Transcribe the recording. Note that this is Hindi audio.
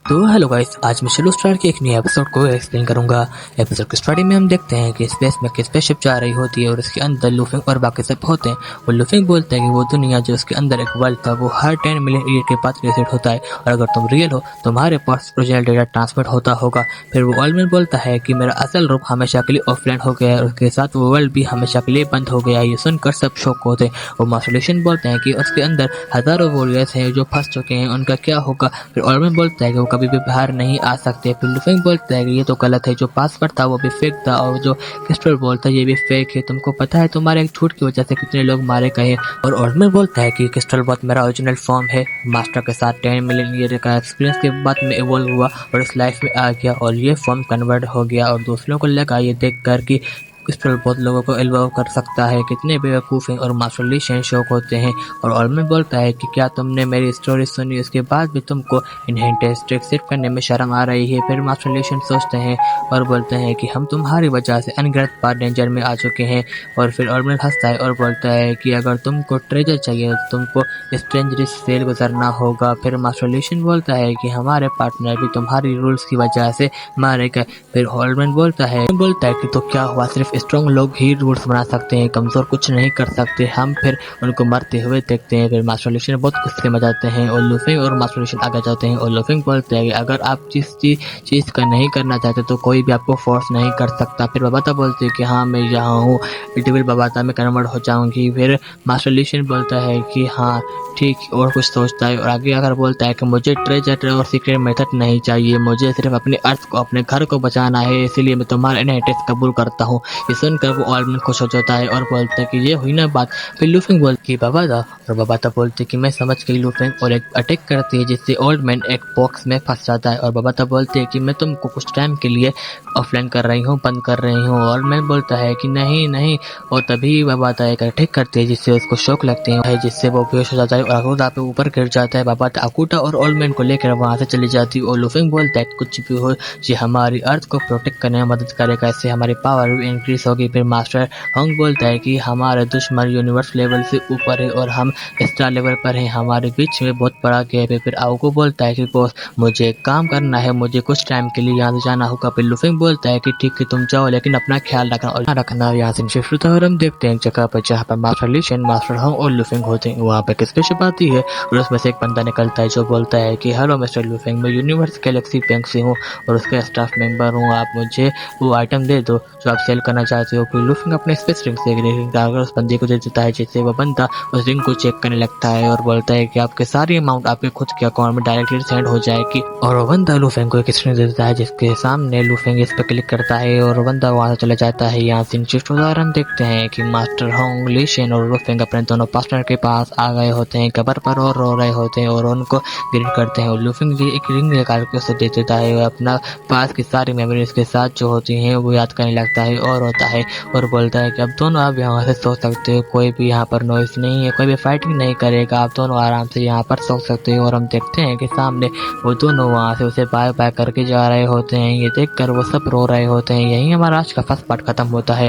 तो हेलो गाइस, आज मैं शेलो स्टार के एक नए एपिसोड को एक्सप्लेन करूंगा। एपिसोड की स्टार्टिंग में हम देखते हैं कि स्पेस में एक स्पेसशिप जा रही होती है और उसके अंदर लूफिंग और बाकी सब होते हैं। और लूफिंग बोलता है कि वो दुनिया जो उसके अंदर एक वर्ल्ड था वो हर 10 मिलियन ईयर के बाद रिसेट होता है और अगर तुम रियल हो तुम्हारे पास ओरिजिनल डेटा ट्रांसमिट होता होगा। फिर वो ऑलमैन बोलता है कि मेरा असल रूप हमेशा के लिए ऑफलाइन हो गया है और उसके साथ वो वर्ल्ड भी हमेशा के लिए बंद हो गया है। ये सुनकर सब शौक होते हैं और मास्टरलेशन बोलते हैं कि उसके अंदर हजारों वॉरियर्स हैं जो फंस चुके हैं, उनका क्या होगा। फिर ऑलमैन बोलता है कि वो कभी भी बाहर नहीं आ सकते। फिर लूफिंग बोलता है कि ये तो गलत है, जो पासवर्ड था वो भी फेक था और जो क्रिस्टल बोलता है ये भी फेक है। तुमको पता है तुम्हारे एक झूठ की वजह से कितने लोग मारे गए। और ऑलमैन बोलता है कि क्रिस्टल बहुत मेरा ओरिजिनल फॉर्म है। मास्टर के साथ 10 मिलियन ईयर का एक्सपीरियंस के बाद में इवॉल्व हुआ और इस लाइफ में आ गया और ये फॉर्म कन्वर्ट हो गया। और दूसरों को लगा ये देख कर कि क्रिस्टल बहुत लोगों को इन्वॉल्व कर सकता है, कितने बेवकूफ़ हैं और मास्टरलेशन शौक होते हैं। और ऑलमैन बोलता है कि क्या तुमने मेरी स्टोरी सुनी, उसके बाद भी तुमको इनहेरिटेंस ट्रिक सिर्फ करने में शर्म आ रही है। फिर मास्टरलेशन सोचते हैं और बोलते हैं कि हम तुम्हारी वजह से अनगिनत बार डेंजर में आ चुके हैं। और फिर ऑलमैन हंसता है और बोलता है कि अगर तुमको ट्रेजर चाहिए तो तुमको स्ट्रेंज रिस्क से गुजरना होगा। फिर मास्टरलेशन बोलता है कि हमारे पार्टनर भी तुम्हारी रूल्स की वजह से मारे गए। फिर ऑलमैन बोलता है कि तो क्या हुआ, सिर्फ स्ट्रॉन्ग लोग ही रूल्स बना सकते हैं, कमजोर कुछ नहीं कर सकते। हम फिर उनको मरते हुए देखते हैं। फिर मास्टरलेशन बहुत गुस्से में जाते हैं और लूफिंग और मास्टरलेशन आगे जाते हैं और लूफिंग बोलते हैं कि अगर आप जिस चीज़ का नहीं करना चाहते तो कोई भी आपको फोर्स नहीं कर सकता। फिर बबाता बोलते हैं कि हाँ मैं यहाँ हूँ, डिविल बबाता में कन्वर्ट हो जाऊंगी। फिर मास्टरलेशन बोलता है कि हाँ ठीक, और कुछ सोचता है और आगे आकर बोलता है कि मुझे ट्रेजर और सीक्रेट मेथड नहीं चाहिए, मुझे सिर्फ अपने अर्थ को, अपने घर को बचाना है, इसीलिए मैं तुम्हारा इनहेरिटेंस कबूल करता हूँ। ये सुनकर वो ऑलमैन खुश हो जाता है और बोलता है कि ये हुई ना बात। फिर लूफिंग बोलती है बबाता और बबाता बोलती है कि मैं समझ गई लूफिंग और एक अटैक करती है जिससे ओल्डमैन एक बॉक्स में फंस जाता है। और बबाता बोलती है कि मैं तुमको कुछ टाइम के लिए ऑफलाइन कर रही हूँ, बंद कर रही हूँ। ऑलमैन बोलता है कि नहीं नहीं, और तभी बबाता एक अटैक करती है जिससे उसको शौक लगते हैं, जिससे वो बेहोश हो जाता है और अकूटा पे ऊपर गिर जाता है। बबाता अकूटा और ओल्डमैन को लेकर वहाँ से चली जाती है और लूफिंग बोलता है कुछ भी हो ये हमारी अर्थ को प्रोटेक्ट करने में मदद करेगा, इससे हमारी पावर भी इंक्रीज होगी। फिर मास्टर हंग बोलता है कि हमारे दुश्मन यूनिवर्स लेवल से ऊपर है और हम स्टार लेवल पर हैं, हमारे बीच में बहुत बड़ा गैप है। फिर आओको बोलता है कि बॉस मुझे एक काम करना है, मुझे कुछ टाइम के लिए यहाँ से जाना होगा। फिर लूफिंग बोलता है कि ठीक है तुम जाओ, लेकिन अपना ख्याल रखना और रखना। यहाँ से शिफ्ट होता है और हम देखते हैं एक जगह पर जहाँ पर मास्टरलेशन, मास्टर हंग और लूफिंग होते हैं। वहाँ पे एक स्पेसशिप आती है और उसमें से एक बंदा निकलता है जो बोलता है कि हेलो मिस्टर लूफिंग, मैं यूनिवर्स गैलेक्सी बैंक से हूँ और उसका स्टाफ मेंबर हूँ, आप मुझे वो आइटम दे दो जो आप सेल करना चाहते हो। फिर लूफिंग अपने स्पेस रिंग से एक रिंग डालकर उस बंदे को दे देता है, जिससे वो बंदा उस रिंग को चेक करने लगता है और बोलता है कि आपके सारी अमाउंट आपके खुद के अकाउंट में डायरेक्टली सेंड हो जाएगी। और वो बंदा लूफिंग को एक स्क्रीन दे देता है जिसके सामने लूफिंग इस पर क्लिक करता है और बंदा वहाँ से चला जाता है। यहाँ से शिफ्ट उदाहरण देखते हैं कि मास्टर होंग, लीशन और लूफिंग अपने दोनों पार्टनर के पास आ गए होते हैं कबर पर और रो रहे होते हैं और उनको ग्रीट करते हैं। और लूफिंग भी एक रिंग निकाल के उसे दे देता है और अपना पास की सारी मेमोरीज के साथ जो होती हैं वो याद करने लगता है और होता है और बोलता है कि अब दोनों आप यहाँ से सो सकते हो, कोई भी यहाँ पर नॉइस नहीं है, कोई भी फाइटिंग नहीं करेगा, आप दोनों आराम से यहाँ पर सो सकते हो। और हम देखते हैं कि सामने वो दोनों वहाँ से उसे बाय बाय करके जा रहे होते हैं। ये देखकर वो सब रो रहे होते हैं। यही हमारा आज का फर्स्ट पार्ट खत्म होता है।